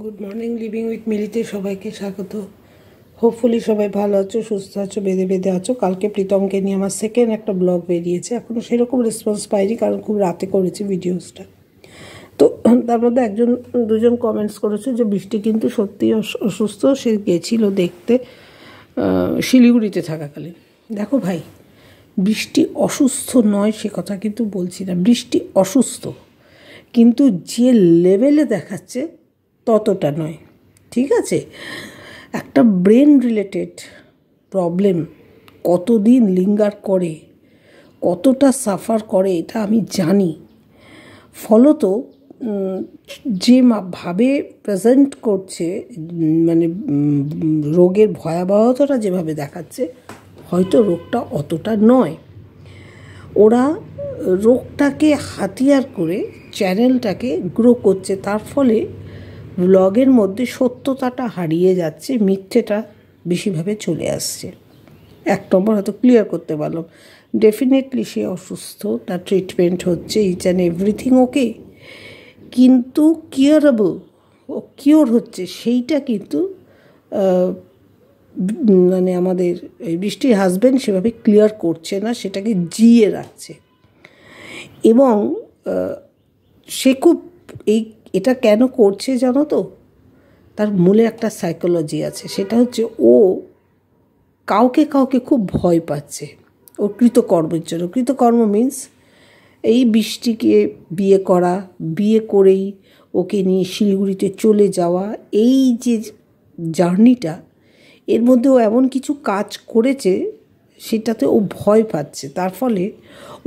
Good morning living with মিলিতে সবাইকে স্বাগত। Hopefully সবাই ভালো আছো, সুস্থ আছো, বেঁধে বেঁধে আছো। কালকে প্রীতমকে নিয়ে আমার সেকেন্ড একটা ব্লগ বেরিয়েছে, এখনও সেরকম রেসপন্স পাইনি কারণ খুব রাতে করেছি ভিডিওসটা। তো তার মধ্যে দুজন কমেন্টস করেছে যে বৃষ্টি কিন্তু সত্যি অসুস্থ, সে গেছিল দেখতে শিলিগুড়িতে থাকাকালীন। দেখো ভাই, বৃষ্টি অসুস্থ নয় সে কথা কিন্তু বলছি না, বৃষ্টি অসুস্থ, কিন্তু যে লেভেলে দেখাচ্ছে ততটা নয়, ঠিক আছে? একটা ব্রেন রিলেটেড প্রবলেম কতদিন লিঙ্গার করে, কতটা সাফার করে এটা আমি জানি। ফলত যে ভাবে প্রেজেন্ট করছে, মানে রোগের ভয়াবহতাটা যেভাবে দেখাচ্ছে, হয়তো রোগটা অতটা নয়। ওরা রোগটাকে হাতিয়ার করে চ্যানেলটাকে গ্রো করছে, তার ফলে ব্লগের মধ্যে সত্যতাটা হারিয়ে যাচ্ছে, মিথ্যেটা বেশিভাবে চলে আসছে। এক নম্বর হয়তো ক্লিয়ার করতে পারলাম, ডেফিনেটলি সে অসুস্থ, তার ট্রিটমেন্ট হচ্ছে, ইচ অ্যান্ড এভরিথিং ওকে, কিন্তু কিওর হচ্ছে সেইটা কিন্তু মানে আমাদের এই বৃষ্টির হাজব্যান্ড সেভাবে ক্লিয়ার করছে না, সেটাকে জিয়ে রাখছে। এবং সে খুব এটা কেন করছে জানো তো? তার মূলে একটা সাইকোলজি আছে, সেটা হচ্ছে ও কাউকে খুব ভয় পাচ্ছে ওর কৃতকর্মের জন্য। কৃতকর্ম মিন্স এই বৃষ্টিকে বিয়ে করা, বিয়ে করেই ওকে নিয়ে শিলিগুড়িতে চলে যাওয়া, এই যে জার্নিটা, এর মধ্যে ও এমন কিছু কাজ করেছে সেটাতে ও ভয় পাচ্ছে। তার ফলে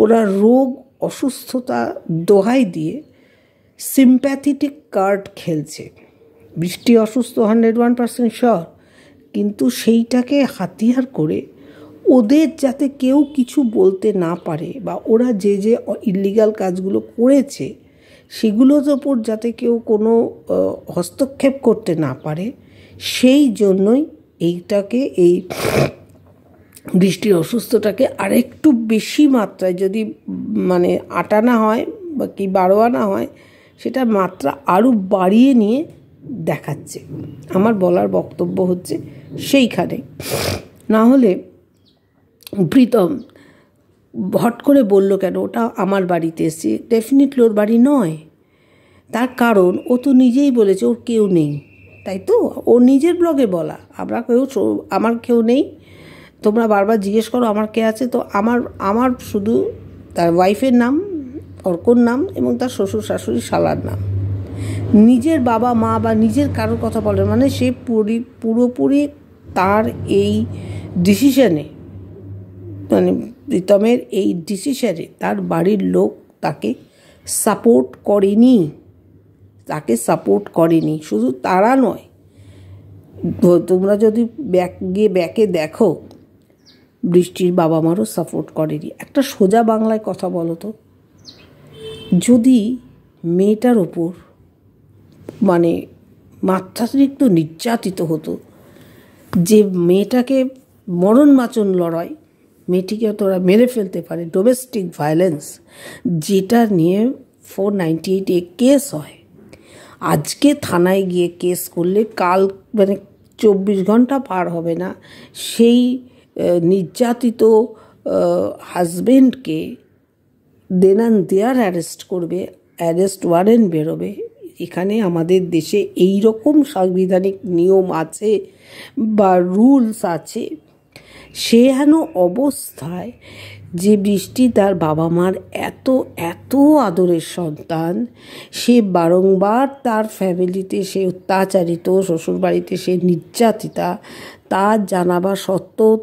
ওরা রোগ অসুস্থতা দোহাই দিয়ে সিম্প্যাথেটিক কার্ড খেলছে। বৃষ্টি অসুস্থ 101% শিওর, কিন্তু সেইটাকে হাতিয়ার করে ওদের যাতে কেউ কিছু বলতে না পারে, বা ওরা যে ইলিগাল কাজগুলো করেছে সেগুলোর ওপর যাতে কেউ কোনো হস্তক্ষেপ করতে না পারে, সেই জন্যই এই বৃষ্টির অসুস্থটাকে আরেকটু বেশি মাত্রায় যদি মানে আটানা হয় বা কি 12 আনা হয়, সেটা মাত্রা আরও বাড়িয়ে নিয়ে দেখাচ্ছে। আমার বলার বক্তব্য হচ্ছে সেইখানে। না হলে প্রীতম হট করে বলল কেন ওটা আমার বাড়িতে এসেছে? ডেফিনেটলি ওর বাড়ি নয়। তার কারণ ও তো নিজেই বলেছে ওর কেউ নেই, তাই তো? ও নিজের ব্লগে বলা, আমার কেউ নেই, তোমরা বারবার জিজ্ঞেস করো আমার কে আছে, তো আমার শুধু তার ওয়াইফের নাম, অর্কর নাম, এবং তার শ্বশুর শাশুড়ি শালার নাম। নিজের বাবা মা বা নিজের কারোর কথা বলে মানে সে পুরোপুরি তার এই ডিসিশনে, মানে প্রীতমের এই ডিসিশনে তার বাড়ির লোক তাকে সাপোর্ট করেনি। শুধু তারা নয়, তোমরা যদি ব্যাকে দেখো, বৃষ্টির বাবা মারও সাপোর্ট করেনি। একটা সোজা বাংলায় কথা বলো তো, যদি মেয়েটার ওপর মানে মাত্রাতিরিক্ত নির্যাতিত হতো, যে মেয়েটাকে মরণ বাঁচন লড়াই, মেয়েটিকে তোরা মেরে ফেলতে পারে, ডোমেস্টিক ভায়োলেন্স, যেটা নিয়ে 498 কেস হয়। আজকে থানায় গিয়ে কেস করলে কাল মানে 24 ঘন্টা পার হবে না, সেই নির্যাতিত হাজবেন্ডকে দেন অ্যান্ড দেয়ার অ্যারেস্ট করবে, অ্যারেস্ট ওয়ারেন্ট বেরোবে। এখানে আমাদের দেশে এই রকম সাংবিধানিক নিয়ম আছে বা রুলস আছে। সেহেন অবস্থায় যে বৃষ্টি তার বাবা মার এত আদরের সন্তান, সে বারংবার তার ফ্যামিলিতে সে অত্যাচারিত, শ্বশুরবাড়িতে সে নির্যাতিতা, তার জানাবা সত্ত্বেও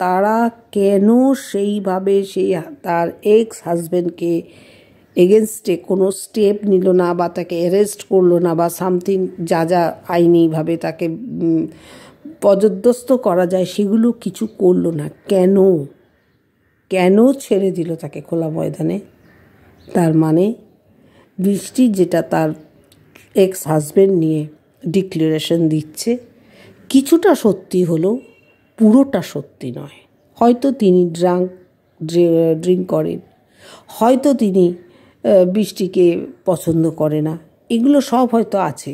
তারা কেন সেইভাবে তার এক্স হাজব্যান্ডকে এগেনস্টে কোনো স্টেপ নিল না, বা তাকে অ্যারেস্ট করলো না, বা সামথিং যা আইনিভাবে তাকে পর্যদস্ত করা যায় সেগুলো কিছু করলো না? কেন ছেড়ে দিল তাকে খোলা ময়দানে? তার মানে বৃষ্টি যেটা তার এক্স হাজব্যান্ড নিয়ে ডিক্লারেশন দিচ্ছে, কিছুটা সত্যি হলেও পুরোটা সত্যি নয়। হয়তো তিনি ড্রিঙ্ক করেন, হয়তো তিনি বৃষ্টিকে পছন্দ করে না, এগুলো সব হয়তো আছে,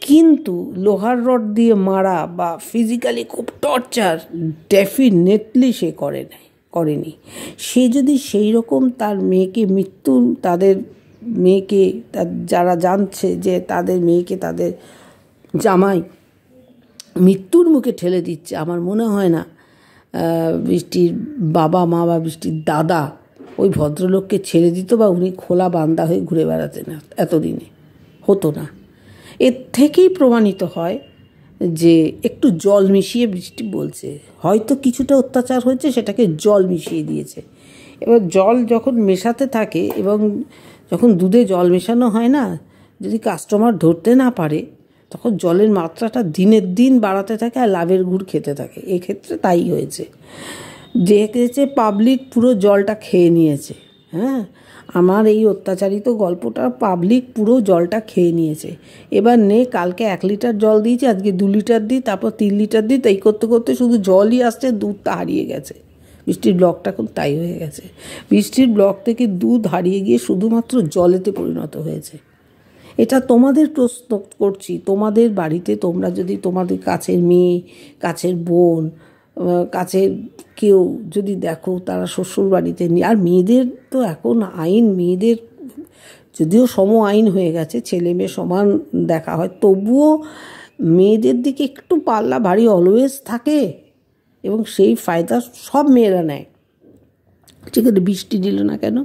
কিন্তু লোহার রড দিয়ে মারা বা ফিজিক্যালি খুব টর্চার ডেফিনেটলি সে করেনি। সে যদি সেই রকম তার মেয়েকে তাদের মেয়েকে যারা জানছে যে তাদের মেয়েকে তাদের জামাই মৃত্যুর মুখে ঠেলে দিচ্ছে, আমার মনে হয় না বৃষ্টির বাবা মা বা বৃষ্টির দাদা ওই ভদ্রলোককে ছেড়ে দিত বা উনি খোলা বান্দা হয়ে ঘুরে বেড়াতেন না, এতদিনে হতো না। এর থেকেই প্রমাণিত হয় যে একটু জল মিশিয়ে বৃষ্টি বলছে, হয়তো কিছুটা অত্যাচার হয়েছে, সেটাকে জল মিশিয়ে দিয়েছে। এবার জল যখন মেশাতে থাকে এবং যখন দুধে জল মেশানো হয় না, যদি কাস্টমার ধরতে না পারে তখন জলের মাত্রাটা দিনের দিন বাড়াতে থাকে আর লাভের গুড় খেতে থাকে। এক্ষেত্রে তাই হয়েছে, দেখেছে পাবলিক পুরো জলটা খেয়ে নিয়েছে। হ্যাঁ, আমার এই অত্যাচারিত গল্পটা পাবলিক পুরো জলটা খেয়ে নিয়েছে। এবার কালকে 1 লিটার জল দিয়েছি, আজকে 2 লিটার দিই, তারপর 3 লিটার দিই, তাই করতে করতে শুধু জলই আসছে, দুধটা হারিয়ে গেছে। বৃষ্টির ব্লগটা এখন তাই হয়ে গেছে, বৃষ্টির ব্লগ থেকে দুধ হারিয়ে গিয়ে শুধুমাত্র জলেতে পরিণত হয়েছে। এটা তোমাদের প্রশ্ন করছি, তোমাদের বাড়িতে তোমরা যদি তোমাদের কাছের মেয়ে, কাছের বোন, কাছের কেউ যদি দেখো তারা শ্বশুর বাড়িতে নিয়ে, আর মেয়েদের তো এখন আইন, মেয়েদের যদিও সম আইন হয়ে গেছে, ছেলে মেয়ে সমান দেখা হয়, তবুও মেয়েদের দিকে একটু পাল্লা ভারী অলওয়েজ থাকে এবং সেই ফায়দা সব মেয়েরা নেয়। ঠিক আছে, বৃষ্টি দিল না কেন?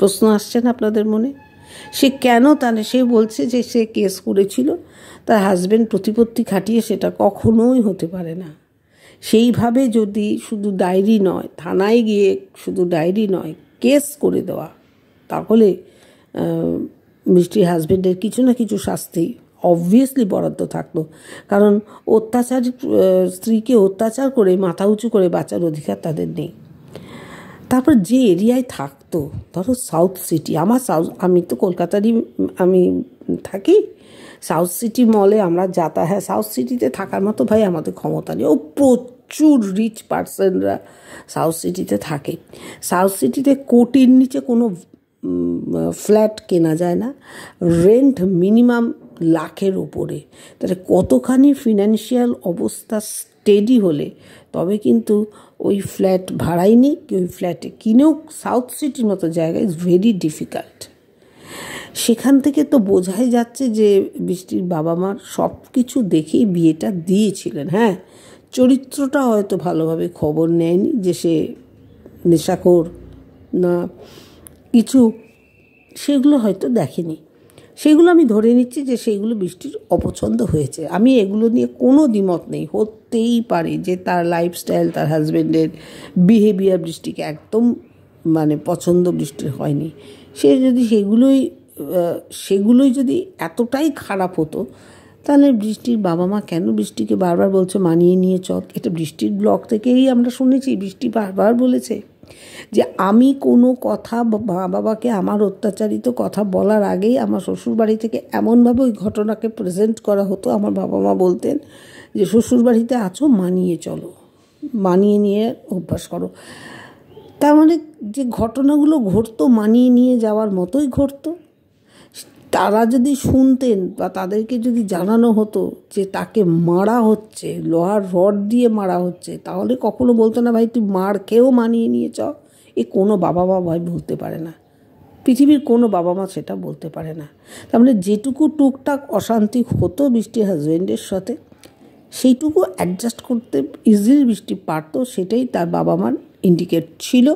প্রশ্ন আসছে না আপনাদের মনে? সে কেন তাহলে? সে বলছে যে সে কেস করেছিল, তার হাজব্যান্ড প্রতিপত্তি খাটিয়ে, সেটা কখনোই হতে পারে না। সেইভাবে যদি শুধু ডায়েরি নয়, থানায় গিয়ে শুধু ডায়েরি নয়, কেস করে দেওয়া, তাহলে বৃষ্টির হাজব্যান্ডের কিছু না কিছু শাস্তি অবভিয়াসলি বরাদ্দ থাকতো। কারণ স্ত্রীকে অত্যাচার করে মাথা উঁচু করে বাঁচার অধিকার তাদের নেই। তারপর যে এরিয়ায় থাকতো, ধরো সাউথ সিটি, আমি তো কলকাতারই আমি থাকি, সাউথ সিটি মলে আমরা হ্যাঁ, সাউথ সিটিতে থাকার মতো ভাই আমাদের ক্ষমতা নেই। প্রচুর রিচ পার্সনরা সাউথ সিটিতে থাকে। সাউথ সিটিতে কোটির নিচে কোনো ফ্ল্যাট কেনা যায় না, রেন্ট মিনিমাম লাখের ওপরে। তাহলে কতখানি ফিনান্সিয়াল অবস্থা স্টেডি হলে তবে কিন্তু ওই ফ্ল্যাট ভাড়াই নেই, ওই ফ্ল্যাটে কিনেও সাউথ সিটির মতো জায়গা ইজ ভেরি ডিফিকাল্ট। সেখান থেকে তো বোঝাই যাচ্ছে যে বৃষ্টির বাবা মার সব কিছু দেখেই বিয়েটা দিয়েছিলেন। হ্যাঁ, চরিত্রটা হয়তো ভালোভাবে খবর নেয়নি, যে সে নেশাখোর না কিছু, সেগুলো হয়তো দেখেনি। সেগুলো আমি ধরে নিচ্ছি যে সেইগুলো বৃষ্টির অপছন্দ হয়েছে। আমি এগুলো নিয়ে কোনো দ্বিমত নেই, হতেই পারে যে তার লাইফস্টাইল, তার হাজব্যান্ডের বিহেভিয়ার বৃষ্টিকে একদম পছন্দ বৃষ্টির হয়নি। সে যদি সেগুলোই যদি এতটাই খারাপ হতো, তাহলে বৃষ্টির বাবা মা কেন বৃষ্টিকে বারবার বলছে মানিয়ে নিয়ে চল? এটা বৃষ্টির ব্লগ থেকেই আমরা শুনেছি, বৃষ্টি বারবার বলেছে যে আমি কোনো কথা মা বাবাকে আমার অত্যাচারিত কথা বলার আগেই আমার শ্বশুরবাড়ি থেকে এমনভাবে ওই ঘটনাকে প্রেজেন্ট করা হতো, আমার বাবা মা বলতেন যে শ্বশুরবাড়িতে আছো, মানিয়ে চলো, মানিয়ে নিয়ে অভ্যাস করো। তার মানে যে ঘটনাগুলো ঘটতো মানিয়ে নিয়ে যাওয়ার মতোই ঘটতো। তারা যদি শুনতেন বা তাদেরকে যদি জানানো হতো যে তাকে মারা হচ্ছে, লোহার রড দিয়ে মারা হচ্ছে, তাহলে কখনো বলতো না ভাই তুই মার খেয়েও মানিয়ে নিয়ে চ। কোনো বাবা মা ভাই বলতে পারে না, পৃথিবীর কোনো বাবা মা সেটা বলতে পারে না। তার মানে যেটুকু টুকটাক অশান্তি হতো বৃষ্টির হাজব্যান্ডের সাথে, সেইটুকু অ্যাডজাস্ট করতে ইজিলি বৃষ্টি পারতো, সেটাই তার বাবা মার ইন্ডিকেট ছিল।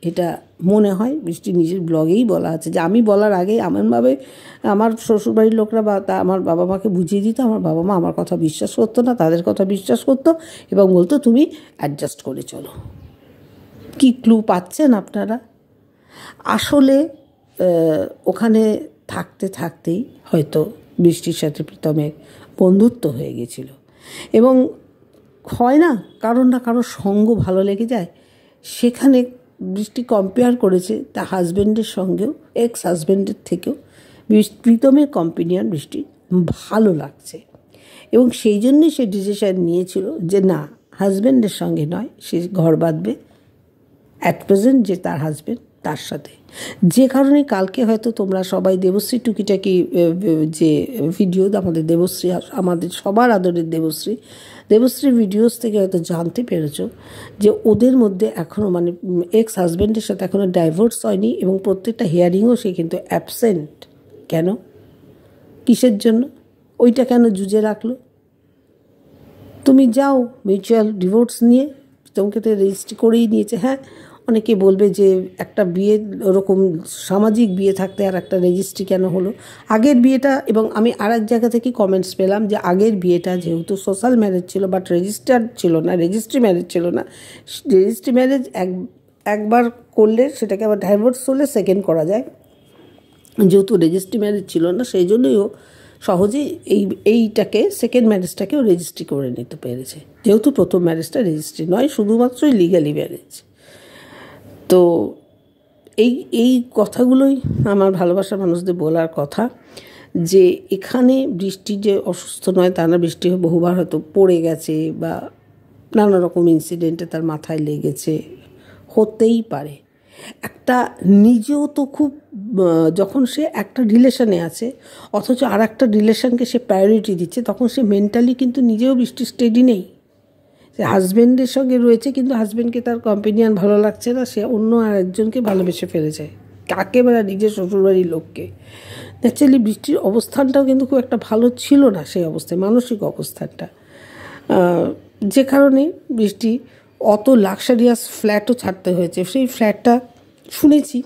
এটা মনে হয় বৃষ্টি নিজের ব্লগেই বলা আছে, যে আমি বলার আগেই এমনভাবে আমার শ্বশুরবাড়ির লোকরা বা আমার বাবা মাকে বুঝিয়ে দিত, আমার বাবা মা আমার কথা বিশ্বাস করতো না, তাদের কথা বিশ্বাস করতো এবং বলতো তুমি অ্যাডজাস্ট করে চলো। কি ক্লু পাচ্ছেন আপনারা? আসলে ওখানে থাকতে থাকতেই হয়তো বৃষ্টির সাথে প্রীতমের বন্ধুত্ব হয়ে গেছিল এবং হয় না কারোর না কারোর সঙ্গ ভালো লেগে যায়। সেখানে বৃষ্টি কম্পেয়ার করেছে তার হাজব্যান্ডের সঙ্গেও, এক্স হাজব্যান্ডের থেকেও প্রীতমের কম্পেনিয়ন বৃষ্টি ভালো লাগছে এবং সেই জন্যই সে ডিসিশন নিয়েছিল যে না, হাজব্যান্ডের সঙ্গে নয়, সে ঘর বাঁধবে। অ্যাট প্রেজেন্ট যে তার হাজব্যান্ড তার সাথে, যে কারণে কালকে হয়তো তোমরা সবাই দেবশ্রী টুকিটাকি যে ভিডিও, আমাদের দেবশ্রী, আমাদের সবার আদরের দেবশ্রী ভিডিওস থেকে হয়তো জানতে পেরেছো যে ওদের মধ্যে এখনও মানে এক্স হাজব্যান্ডের সাথে এখনও ডাইভোর্স হয়নি এবং প্রত্যেকটা হিয়ারিংও সে কিন্তু অ্যাবসেন্ট। কেন, কিসের জন্য, ওইটা কেন জুজে রাখলো? তুমি যাও মিউচুয়াল ডিভোর্স নিয়ে, তোমাকে তো রেজিস্ট্রি করেই নিয়েছে। হ্যাঁ, অনেকে বলবে যে একটা বিয়ে ওরকম সামাজিক বিয়ে থাকতে আর একটা রেজিস্ট্রি কেন হলো? আগের বিয়েটা, এবং আমি আর এক জায়গা থেকে কমেন্টস পেলাম যে আগের বিয়েটা যেহেতু সোশ্যাল ম্যারেজ ছিল বাট রেজিস্টার্ড ছিল না, রেজিস্ট্রি ম্যারেজ ছিল না, রেজিস্ট্রি ম্যারেজ একবার করলে সেটাকে আবার ডাইভোর্স হলে সেকেন্ড করা যায়, যেহেতু রেজিস্ট্রি ম্যারেজ ছিল না সেই জন্যই ও সহজেই এইটাকে সেকেন্ড ম্যারেজটাকেও রেজিস্ট্রি করে নিতে পেরেছে, যেহেতু প্রথম ম্যারেজটা রেজিস্ট্রি নয়, শুধুমাত্রই লিগ্যালি ম্যারেজ। তো এই কথাগুলোই আমার ভালোবাসার মানুষদের বলার কথা, যে এখানে বৃষ্টি যে অসুস্থ নয় তা না, বৃষ্টি বহুবার হয়তো পড়ে গেছে বা নানা রকম ইনসিডেন্টে তার মাথায় লেগেছে, হতেই পারে। একটা নিজেও তো খুব, যখন সে একটা রিলেশনে আছে অথচ আর একটা রিলেশনকে সে প্রায়োরিটি দিচ্ছে, তখন সে মেন্টালি কিন্তু নিজেও বৃষ্টি স্টেডি নেই। সে হাজব্যান্ডের সঙ্গে রয়েছে কিন্তু হাজব্যান্ডকে তার কম্পেনিয়ন ভালো লাগছে না, সে অন্য আর একজনকে ভালোবেসে ফেলেছে, কাকে বা নিজের শ্বশুরবাড়ির লোককে। ন্যাচারালি বৃষ্টির অবস্থানটাও কিন্তু খুব একটা ভালো ছিল না সেই অবস্থায়, মানসিক অবস্থানটা, যে কারণে বৃষ্টি অত লাক্সারিয়াস ফ্ল্যাটও ছাড়তে হয়েছে। সেই ফ্ল্যাটটা শুনেছি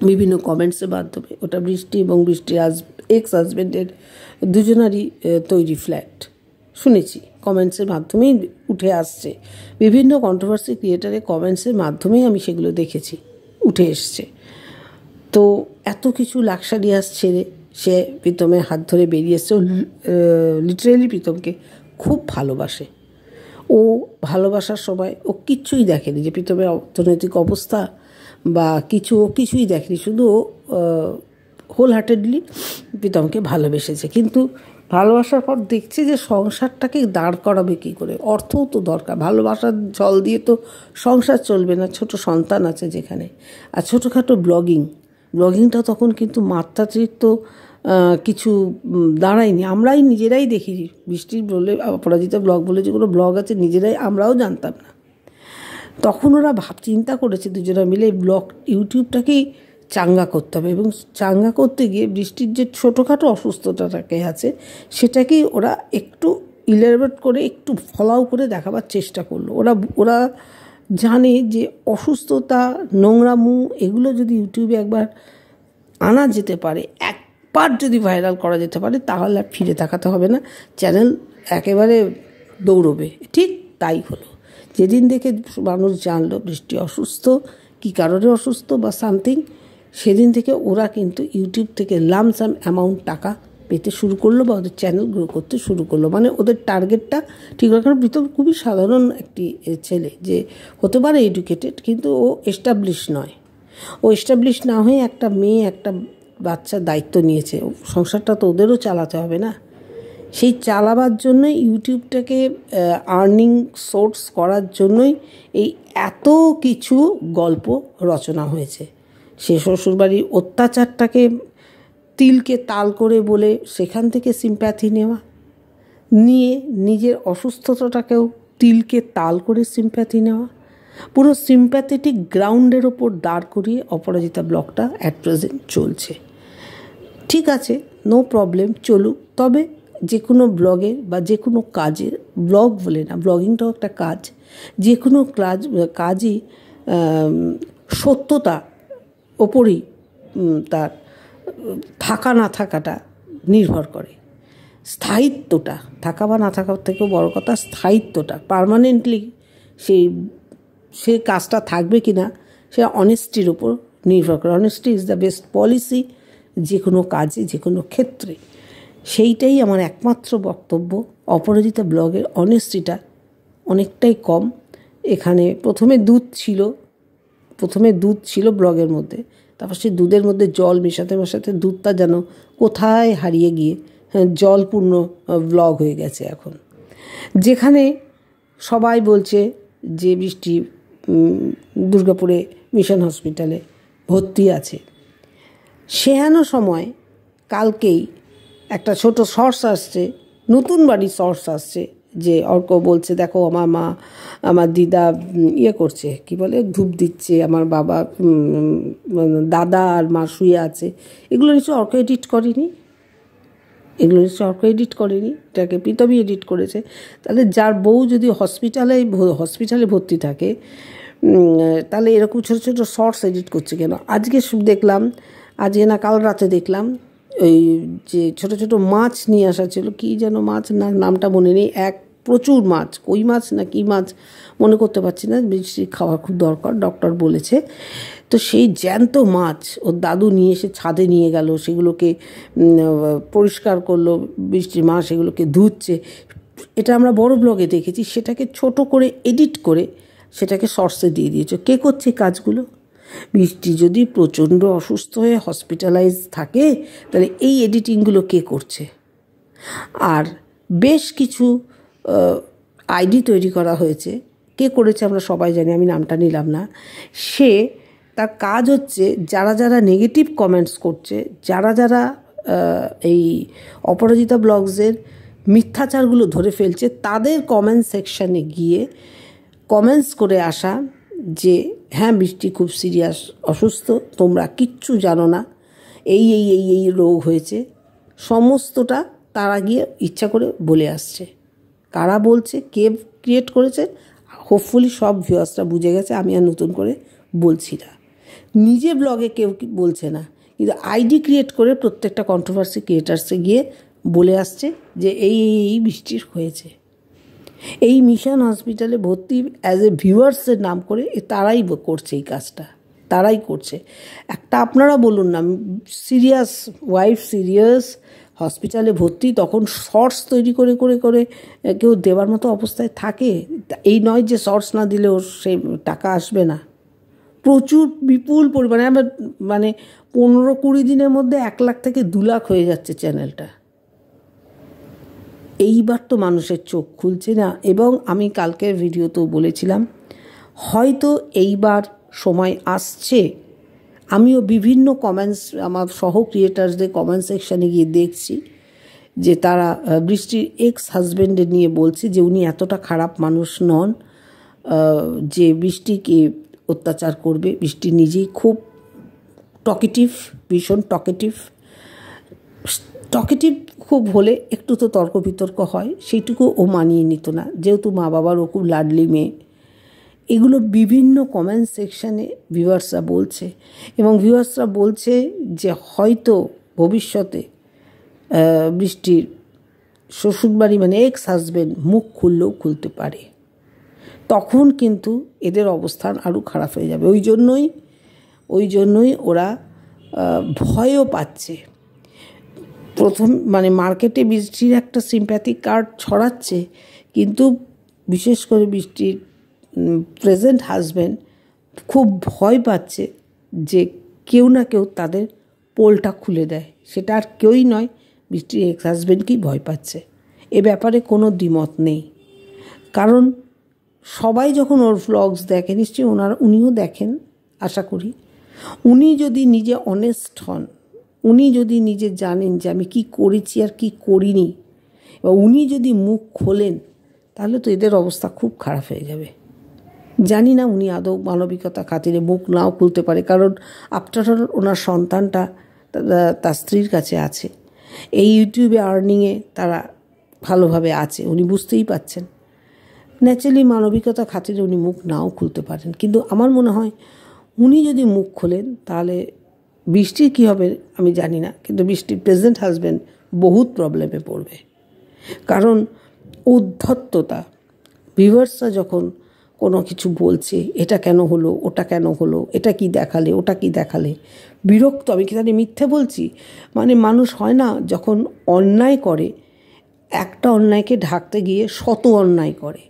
বিভিন্ন কমেন্টসের মাধ্যমে, ওটা বৃষ্টি এবং বৃষ্টির এক্স হাজব্যান্ডের দুজনারই তৈরি ফ্ল্যাট, শুনেছি কমেন্টসের মাধ্যমেই উঠে আসছে, বিভিন্ন কন্ট্রোভার্সি ক্রিয়েটারের কমেন্টসের মাধ্যমেই আমি সেগুলো দেখেছি উঠে এসছে। তো এত কিছু লাক্সারিয়াস ছেড়ে সে প্রীতমের হাত ধরে বেরিয়েছে, ও লিটারেলি প্রীতমকে খুব ভালোবাসে। ও ভালোবাসার সময় ও কিচ্ছুই দেখেনি যে প্রীতমের অর্থনৈতিক অবস্থা বা কিছুই দেখেনি, শুধু হোল হার্টেডলি প্রীতমকে ভালোবেসেছে। কিন্তু ভালোবাসার পর দেখছে যে সংসারটাকে দাঁড় করাবে কী করে, অর্থও তো দরকার, ভালোবাসার জল দিয়ে তো সংসার চলবে না, ছোট সন্তান আছে যেখানে। আর ছোটোখাটো ব্লগিংটা তখন কিন্তু মাত্রাতিরিক্ত কিছু দাঁড়ায়নি, আমরাই নিজেরাই দেখি, বৃষ্টির বলে অপরাজিতা ব্লগ বলে যে কোনো ব্লগ আছে, নিজেরাই আমরাও জানতাম না। তখন ওরা চিন্তা করেছে দুজনে মিলে ইউটিউবটাকেই চাঙ্গা করতে হবে, এবং চাঙ্গা করতে গিয়ে বৃষ্টির যে ছোটোখাটো অসুস্থতাটাকে আছে সেটাকেই ওরা একটু ইলাবোরেট করে একটু ফলাও করে দেখাবার চেষ্টা করলো। ওরা জানে যে অসুস্থতা, নোংরামু এগুলো যদি ইউটিউবে একবার আনা যেতে পারে, একবার যদি ভাইরাল করা যেতে পারে, তাহলে আর ফিরে তাকাতে হবে না, চ্যানেল একেবারে দৌড়বে। ঠিক তাই হলো। যেদিন দেখে মানুষ জানলো বৃষ্টি অসুস্থ, কী কারণে অসুস্থ বা সামথিং, সেদিন থেকে ওরা কিন্তু ইউটিউব থেকে লামসাম অ্যামাউন্ট টাকা পেতে শুরু করলো বা ওদের চ্যানেল গ্রো করতে শুরু করলো। মানে ওদের টার্গেটটা ঠিক রাখার, প্রীতম খুবই সাধারণ একটি ছেলে, যে হতে পারে এডুকেটেড কিন্তু ও এস্টাবলিশ নয়। ও এস্টাবলিশ না হয়ে একটা মেয়ে, একটা বাচ্চার দায়িত্ব নিয়েছে, সংসারটা তো ওদেরও চালাতে হবে না, সেই চালাবার জন্যই ইউটিউবটাকে আর্নিং সোর্স করার জন্যই এই এত কিছু গল্প রচনা হয়েছে। সে শ্বশুরবাড়ির অত্যাচারটাকে তিলকে তাল করে বলে সেখান থেকে সিম্প্যাথি নিয়ে নিজের অসুস্থতাটাকেও তিলকে তাল করে সিম্প্যাথি নেওয়া, পুরো সিম্প্যাথেটিক গ্রাউন্ডের ওপর দাঁড় করিয়ে অপরাজিতা ব্লগটা অ্যাট প্রেজেন্ট চলছে। ঠিক আছে, নো প্রবলেম, চলুক। তবে যে কোনো ব্লগের বা যে কোনো কাজের, ব্লগ বলে না, ব্লগিংটাও একটা কাজ, যে কোনো কাজই সত্যতা ওপরেই তার থাকা না থাকাটা নির্ভর করে, স্থায়িত্বটা, থাকা বা না থাকার থেকেও বড় কথা স্থায়িত্বটা, পার্মানেন্টলি সে কাজটা থাকবে কি না সে অনেস্টির উপর নির্ভর করে। Honesty is the best policy যে কোনো কাজে, যে কোনো ক্ষেত্রে। সেইটাই আমার একমাত্র বক্তব্য। অপরাজিতা ব্লগের অনেস্টিটা অনেকটাই কম। এখানে প্রথমে দুধ ছিল ব্লগের মধ্যে, তারপর সেই দুধের মধ্যে জল মেশাতে দুধটা যেন কোথায় হারিয়ে গিয়ে জলপূর্ণ ব্লগ হয়ে গেছে এখন। যেখানে সবাই বলছে যে বৃষ্টি দুর্গাপুরে মিশন হসপিটালে ভর্তি আছে। সেহানো সময় কালকেই একটা ছোট সোর্স আসছে, নতুন বাড়ির সোর্স আসছে, যে অর্ক বলছে দেখো আমার মা, আমার দিদা ইয়ে করছে, কি বলে, ধূপ দিচ্ছে, আমার বাবা, দাদা আর মা শুয়ে আছে। এগুলো নিশ্চয় অর্ক এডিট করেনি, এগুলো নিশ্চয় অর্ক এডিট করেনি, এটাকে প্রীতমই এডিট করেছে। তাহলে যার বউ যদি হসপিটালে ভর্তি থাকে, তাহলে এরকম ছোটো ছোটো শর্টস এডিট করছে কেন? আজকে দেখলাম, আজকে না কাল রাতে দেখলাম, ওই যে ছোটো ছোটো মাছ নিয়ে আসা ছিল, কী যেন মাছ, না নামটা মনে নেই, প্রচুর মাছ, কই মাছ না কী মাছ মনে করতে পারছি না, বৃষ্টি খাওয়া খুব দরকার ডক্টর বলেছে। তো সেই জ্যান্ত মাছ ওর দাদু নিয়ে এসে ছাদে নিয়ে গেল, সেগুলোকে পরিষ্কার করলো, বৃষ্টির মা সেগুলোকে ধুচ্ছে। এটা আমরা বড় ব্লগে দেখেছি, সেটাকে ছোট করে এডিট করে সেটাকে শর্টসে দিয়ে দিয়েছে। কে করছে কাজগুলো? বৃষ্টি যদি প্রচণ্ড অসুস্থ হয়ে হসপিটালাইজ থাকে, তাহলে এই এডিটিংগুলো কে করছে? আর বেশ কিছু আইডি তৈরি করা হয়েছে, কে করেছে আমরা সবাই জানি, আমি নামটা নিলাম না। তার কাজ হচ্ছে যারা যারা নেগেটিভ কমেন্টস করছে, যারা যারা এই অপরাজিতা ব্লগসের মিথ্যাচারগুলো ধরে ফেলছে, তাদের কমেন্ট সেকশানে গিয়ে কমেন্টস করে আসা যে হ্যাঁ বৃষ্টি খুব সিরিয়াস অসুস্থ, তোমরা কিচ্ছু জানো না, এই এই এই এই রোগ হয়েছে, সমস্তটা তারা গিয়ে ইচ্ছা করে বলে আসছে। কারা বলছে, কে ক্রিয়েট করেছে, হোপফুলি সব ভিউয়ার্সরা বুঝে গেছে, আমি আর নতুন করে বলছি না। নিজে ব্লগে কেউ বলছে না, কিন্তু আইডি ক্রিয়েট করে প্রত্যেকটা কন্ট্রোভার্সি ক্রিয়েটার্সে গিয়ে বলে আসছে যে এই এই এই বৃষ্টির হয়েছে। এই মিশন হসপিটালে ভর্তি অ্যাজ এ ভিউয়ার্সের নাম করে তারাই করছে এই কাজটা, তারাই করছে। একটা আপনারা বলুন না, সিরিয়াস ওয়াইফ সিরিয়াস হসপিটালে ভর্তি, তখন শর্টস তৈরি করে করে করে কেউ দেওয়ার মতো অবস্থায় থাকে? এই নয় যে শর্টস না দিলেও সেই টাকা আসবে না, প্রচুর বিপুল পরিমাণে, আমরা মানে 15-20 দিনের মধ্যে 1 লাখ থেকে 2 লাখ হয়ে যাচ্ছে চ্যানেলটা। এইবার তো মানুষের চোখ খুলছে না। এবং আমি কালকের ভিডিওতেও বলেছিলাম, হয়তো এইবার সময় আসছে, আমিও বিভিন্ন কমেন্টস আমার সহ ক্রিয়েটার্সদের কমেন্ট সেকশানে গিয়ে দেখছি যে তারা বৃষ্টির এক্স হাজব্যান্ডের নিয়ে বলছে যে উনি এতটা খারাপ মানুষ নন যে বৃষ্টিকে অত্যাচার করবে। বৃষ্টি নিজেই খুব টকেটিভ, ভীষণ টকেটিভ খুব হলে একটু তো তর্ক বিতর্ক হয়, সেইটুকু ও মানিয়ে নিত না, যেহেতু মা বাবার ও খুব লাডলি মেয়ে। এগুলো বিভিন্ন কমেন্ট সেকশানে ভিউয়ার্সরা বলছে, এবং ভিউয়ার্সরা বলছে যে হয়তো ভবিষ্যতে বৃষ্টির শ্বশুরবাড়ি মানে এক্স হাজব্যান্ড মুখ খুললেও খুলতে পারে, তখন কিন্তু এদের অবস্থান আরও খারাপ হয়ে যাবে। ওই জন্যই ওরা ভয়ও পাচ্ছে। প্রথম মানে মার্কেটে বৃষ্টির একটা সিম্প্যাথি কার্ড ছড়াচ্ছে, কিন্তু বিশেষ করে বৃষ্টির প্রেজেন্ট হাজব্যান্ড খুব ভয় পাচ্ছে যে কেউ না কেউ তাদের পোলটা খুলে দেয়। সেটা আর কেউই নয়, বৃষ্টির এক্স হাজব্যান্ডকেই ভয় পাচ্ছে। এ ব্যাপারে কোনো দ্বিমত নেই, কারণ সবাই যখন ওর ভ্লগস দেখে, নিশ্চয়ই উনিও দেখেন আশা করি। উনি যদি নিজে অনেস্ট হন, উনি যদি নিজে জানেন যে আমি কি করেছি আর কি করিনি, বা উনি যদি মুখ খোলেন, তাহলে তো এদের অবস্থা খুব খারাপ হয়ে যাবে। জানি না উনি আদৌ মানবিকতা খাতিরে মুখ নাও খুলতে পারে, কারণ আফটার অল ওনার সন্তানটা তার স্ত্রীর কাছে আছে, এই ইউটিউবে আর্নিংয়ে তারা ভালোভাবে আছে, উনি বুঝতেই পাচ্ছেন। ন্যাচারালি মানবিকতা খাতিরে উনি মুখ নাও খুলতে পারেন, কিন্তু আমার মনে হয় উনি যদি মুখ খোলেন তাহলে বৃষ্টির কী হবে আমি জানি না, কিন্তু বৃষ্টির প্রেজেন্ট হাজব্যান্ড বহুত প্রবলেমে পড়বে। কারণ উদ্ধত্ততা, ভিউয়ার্সরা যখন কোনো কিছু বলছে, এটা কেন হলো, ওটা কেন হলো, এটা কি দেখালে, ওটা কি দেখালে, বিরক্ত। আমি কি তাহলে মিথ্যে বলছি? মানে মানুষ হয় না, যখন অন্যায় করে, একটা অন্যায়কে ঢাকতে গিয়ে শত অন্যায় করে।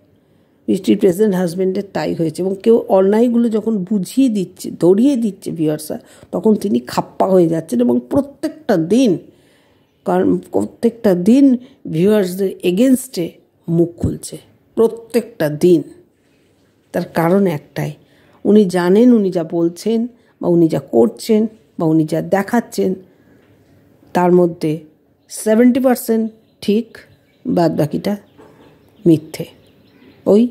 বৃষ্টির প্রেজেন্ট হাজব্যান্ডের তাই হয়েছে, এবং কেউ অন্যায়গুলো যখন বুঝিয়ে দিচ্ছে, ধরিয়ে দিচ্ছে ভিউয়ার্সরা, তখন তিনি খাপ্পা হয়ে যাচ্ছেন, এবং প্রত্যেকটা দিন ভিউয়ার্সদের এগেনস্টে মুখ খুলছে, প্রত্যেকটা দিন। তার কারণ একটাই, উনি জানেন উনি যা বলছেন বা উনি যা করছেন বা উনি যা দেখাচ্ছেন তার মধ্যে 70% ঠিক, বাদ বাকিটা মিথ্যে, ওই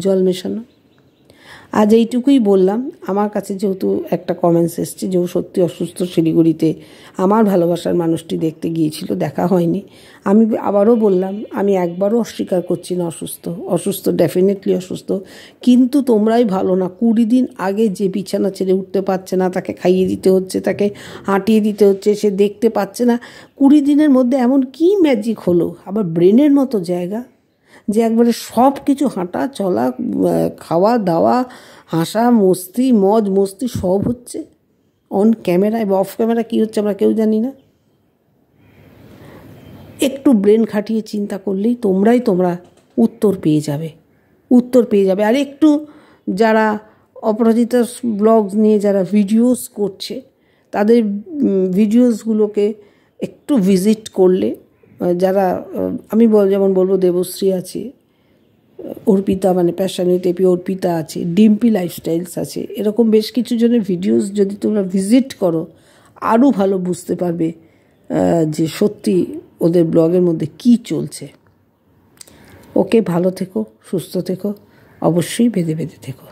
জল মেশানো। আজ এইটুকুই বললাম। আমার কাছে যেহেতু একটা কমেন্টস এসছে যে ও সত্যি অসুস্থ, শিলিগুড়িতে আমার ভালোবাসার মানুষটি দেখতে গিয়েছিল, দেখা হয়নি। আমি আবারও বললাম, আমি একবারও অস্বীকার করছি না অসুস্থ ডেফিনেটলি অসুস্থ, কিন্তু তোমরাই ভালো না। 20 দিন আগে যে বিছানা ছেড়ে উঠতে পারছে না, তাকে খাইয়ে দিতে হচ্ছে, তাকে হাঁটিয়ে দিতে হচ্ছে, সে দেখতে পাচ্ছে না, 20 দিনের মধ্যে এমন কি ম্যাজিক হলো? আবার ব্রেনের মতো জায়গা যে একবারে সব কিছু হাঁটা চলা, খাওয়া দাওয়া, হাসা মস্তি, মজ মস্তি সব হচ্ছে অন ক্যামেরায় বা অফ ক্যামেরা। কী হচ্ছে আমরা কেউ জানি না। একটু ব্রেন খাটিয়ে চিন্তা করলেই তোমরা উত্তর পেয়ে যাবে। আর একটু যারা অপরাজিতা ব্লগস নিয়ে যারা ভিডিওস করছে, তাদের ভিডিওসগুলোকে একটু ভিজিট করলে, যারা আমি যেমন বলবো দেবশ্রী আছে, অর্পিতা মানে প্যাশন উইথ এপি অর্পিতা আছে, ডিম্পি লাইফস্টাইলস আছে, এরকম বেশ কিছু জনের ভিডিওস যদি তোমরা ভিজিট করো আরও ভালো বুঝতে পারবে যে সত্যি ওদের ব্লগের মধ্যে কী চলছে। ওকে, ভালো থেকো, সুস্থ থেকো, অবশ্যই বেঁধে থেকো।